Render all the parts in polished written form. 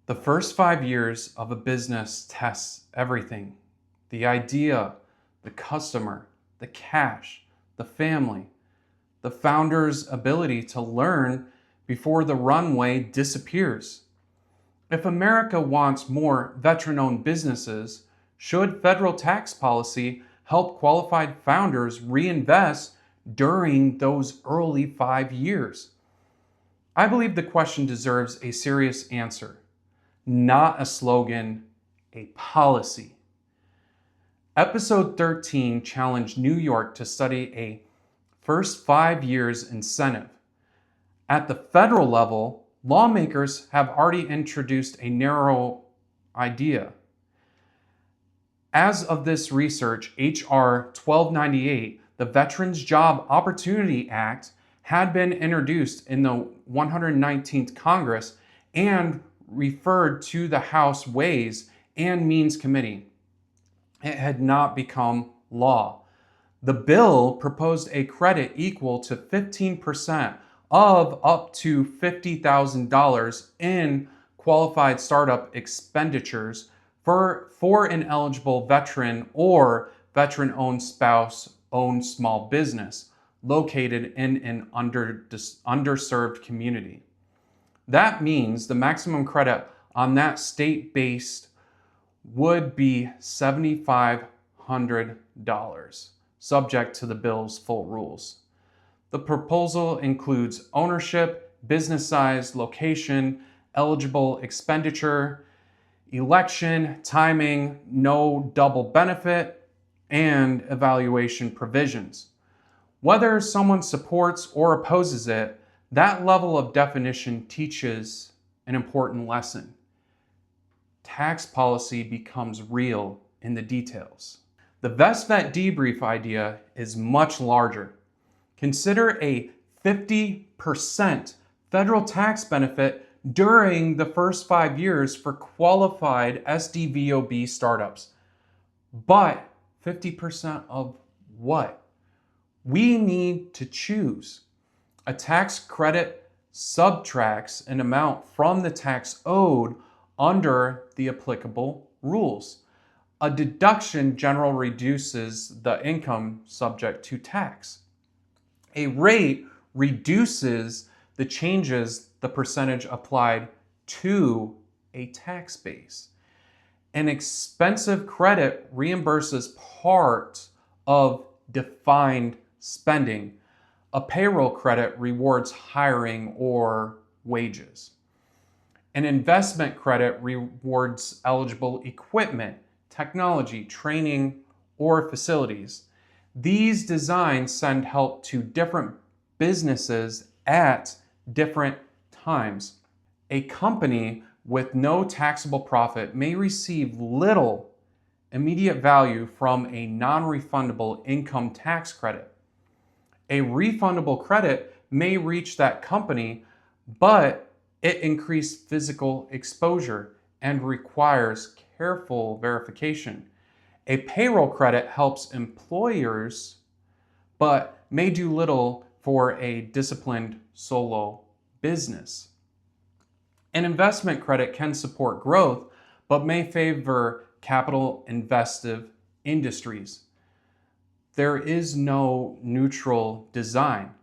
The first 5 years of a business tests everything: the idea, the customer, the cash, the family, the founder's ability to learn before the runway disappears. If America wants more veteran-owned businesses, should federal tax policy help qualified founders reinvest during those early 5 years? I believe the question deserves a serious answer, not a slogan, a policy. Episode 13 challenged New York to study a first 5 years incentive. At the federal level, lawmakers have already introduced a narrow idea. As of this research, H.R. 1298, the Veterans Job Opportunity Act, had been introduced in the 119th Congress and referred to the House Ways and Means Committee. It had not become law. The bill proposed a credit equal to 15% of up to $50,000 in qualified startup expenditures for an eligible veteran or veteran-owned spouse-owned small business located in an underserved community. That means the maximum credit on that state-based would be $7,500, subject to the bill's full rules. The proposal includes ownership, business size, location, eligible expenditure, election, timing, no double benefit, and evaluation provisions. Whether someone supports or opposes it, that level of definition teaches an important lesson. Tax policy becomes real in the details. The VestVet debrief idea is much larger. Consider a 50% federal tax benefit during the first 5 years for qualified SDVOB startups. But 50% of what? We need to choose. A tax credit subtracts an amount from the tax owed under the applicable rules. A deduction generally reduces the income subject to tax. A rate reduces the percentage applied to a tax base. An expensive credit reimburses part of defined spending. A payroll credit rewards hiring or wages. An investment credit rewards eligible equipment, technology, training, or facilities. These designs send help to different businesses at different times. A company with no taxable profit may receive little immediate value from a non-refundable income tax credit. A refundable credit may reach that company, but it increased physical exposure and requires careful verification. A payroll credit helps employers, but may do little for a disciplined solo business. An investment credit can support growth, but may favor capital-intensive industries. There is no neutral design.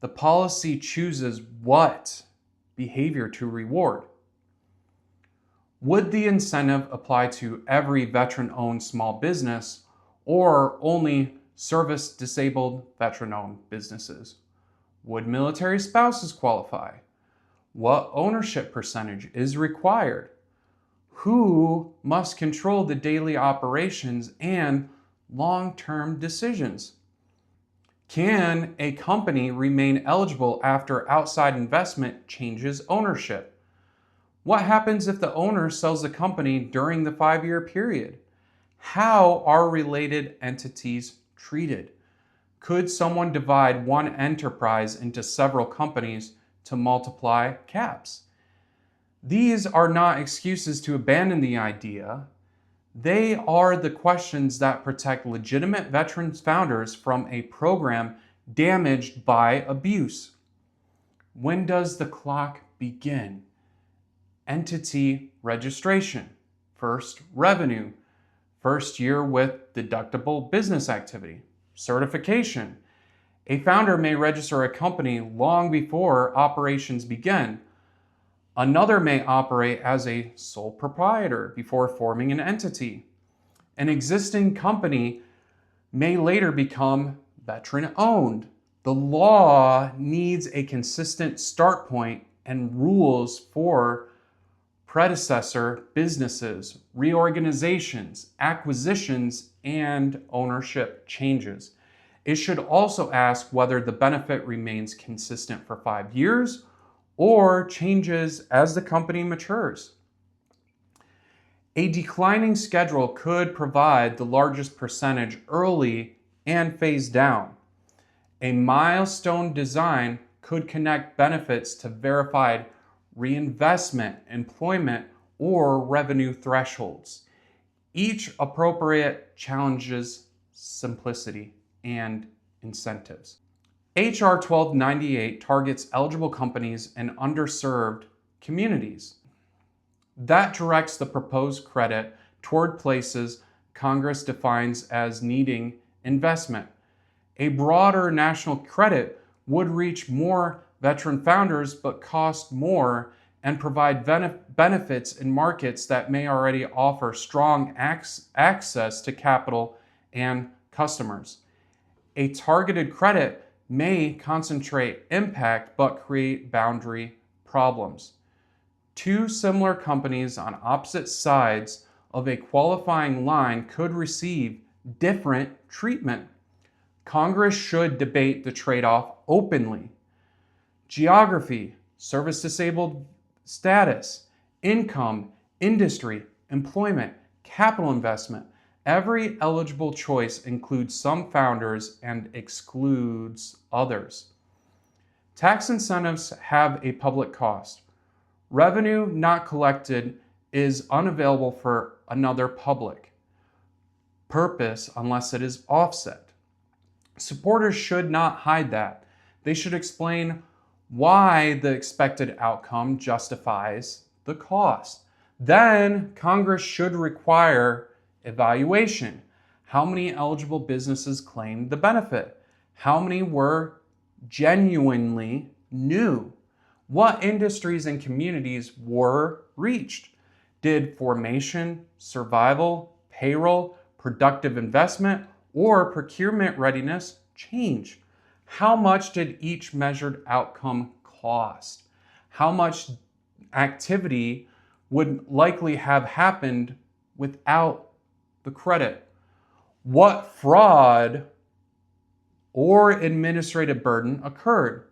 The policy chooses what behavior to reward. Would the incentive apply to every veteran-owned small business or only service-disabled veteran-owned businesses? Would military spouses qualify? What ownership percentage is required? Who must control the daily operations and long-term decisions? Can a company remain eligible after outside investment changes ownership? What happens if the owner sells the company during the 5-year period? How are related entities treated? Could someone divide one enterprise into several companies to multiply caps? These are not excuses to abandon the idea. They are the questions that protect legitimate veterans founders from a program damaged by abuse. When does the clock begin? entity registration, first revenue, first year with deductible business activity, certification. A founder may register a company long before operations begin. Another may operate as a sole proprietor before forming an entity. An existing company may later become veteran-owned. The law needs a consistent start point and rules for predecessor businesses, reorganizations, acquisitions, and ownership changes. It should also ask whether the benefit remains consistent for 5 years or changes as the company matures. A declining schedule could provide the largest percentage early and phase down. A milestone design could connect benefits to verified reinvestment, employment, or revenue thresholds. Each appropriate challenges simplicity and incentives. HR 1298 targets eligible companies in underserved communities. That directs the proposed credit toward places Congress defines as needing investment. A broader national credit would reach more veteran founders but cost more and provide benefits in markets that may already offer strong access to capital and customers. A targeted credit may concentrate impact but create boundary problems. Two similar companies on opposite sides of a qualifying line could receive different treatment. Congress should debate the trade-off openly. Geography, service-disabled status, income, industry, employment, capital investment. Every eligible choice includes some founders and excludes others. Tax incentives have a public cost. Revenue not collected is unavailable for another public purpose unless it is offset. Supporters should not hide that. They should explain why the expected outcome justifies the cost. Then Congress should require evaluation. How many eligible businesses claimed the benefit? How many were genuinely new? What industries and communities were reached? Did formation, survival, payroll, productive investment, or procurement readiness change? How much did each measured outcome cost? How much activity would likely have happened without the credit? What fraud or administrative burden occurred?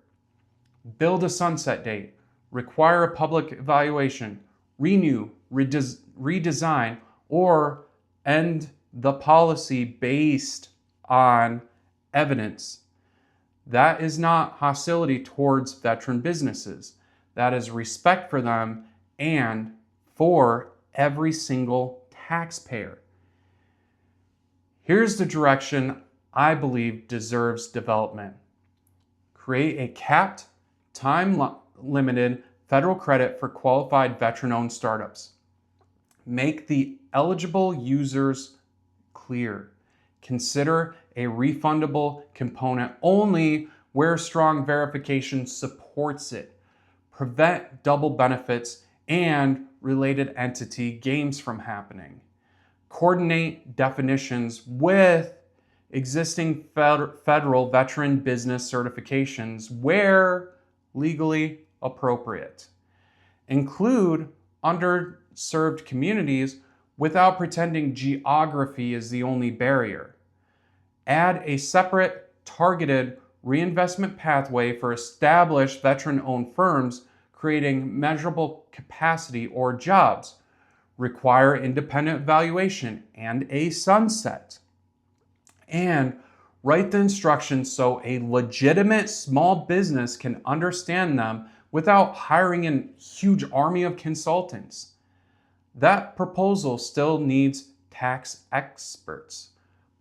Build a sunset date, require a public evaluation, renew, redesign, or end the policy based on evidence. That is not hostility towards veteran businesses. That is respect for them and for every single taxpayer. Here's the direction I believe deserves development. Create a capped, time-limited federal credit for qualified veteran-owned startups. Make the eligible users clear. Consider a refundable component only where strong verification supports it. Prevent double benefits and related entity games from happening. Coordinate definitions with existing federal veteran business certifications where legally appropriate. Include underserved communities without pretending geography is the only barrier. Add a separate targeted reinvestment pathway for established veteran-owned firms creating measurable capacity or jobs. Require independent valuation and a sunset. And write the instructions so a legitimate small business can understand them without hiring a huge army of consultants. That proposal still needs tax experts,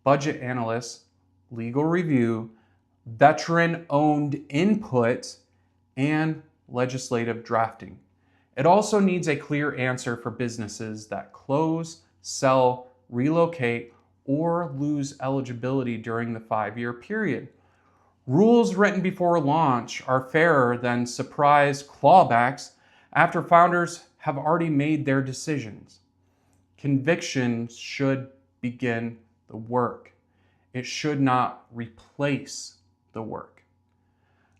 budget analysts, legal review, veteran-owned input, and legislative drafting. It also needs a clear answer for businesses that close, sell, relocate, or lose eligibility during the 5-year period. Rules written before launch are fairer than surprise clawbacks after founders have already made their decisions. Conviction should begin the work. It should not replace the work.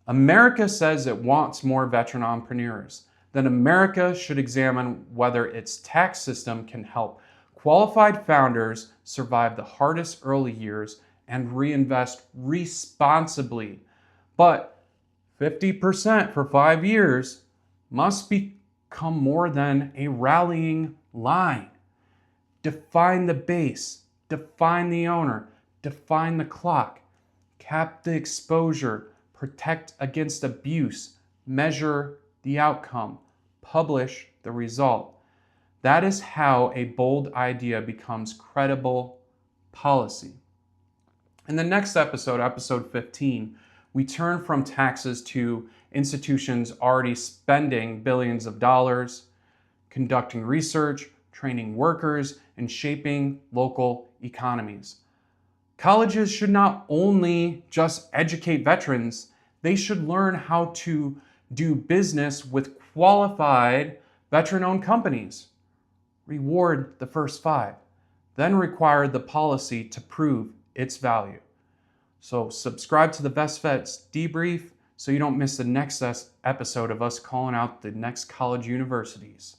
America says it wants more veteran entrepreneurs. Then America should examine whether its tax system can help qualified founders survive the hardest early years and reinvest responsibly. But 50% for 5 years must become more than a rallying line. Define the base, define the owner, define the clock, cap the exposure, protect against abuse, measure the outcome, publish the result. That is how a bold idea becomes credible policy. In the next episode, episode 15, we turn from taxes to institutions already spending billions of dollars, conducting research, training workers, and shaping local economies. Colleges should not only just educate veterans, they should learn how to do business with qualified veteran-owned companies. Reward the first 5, then require the policy to prove its value. So subscribe to the VestVet debrief so you don't miss the next episode of us calling out the next college universities.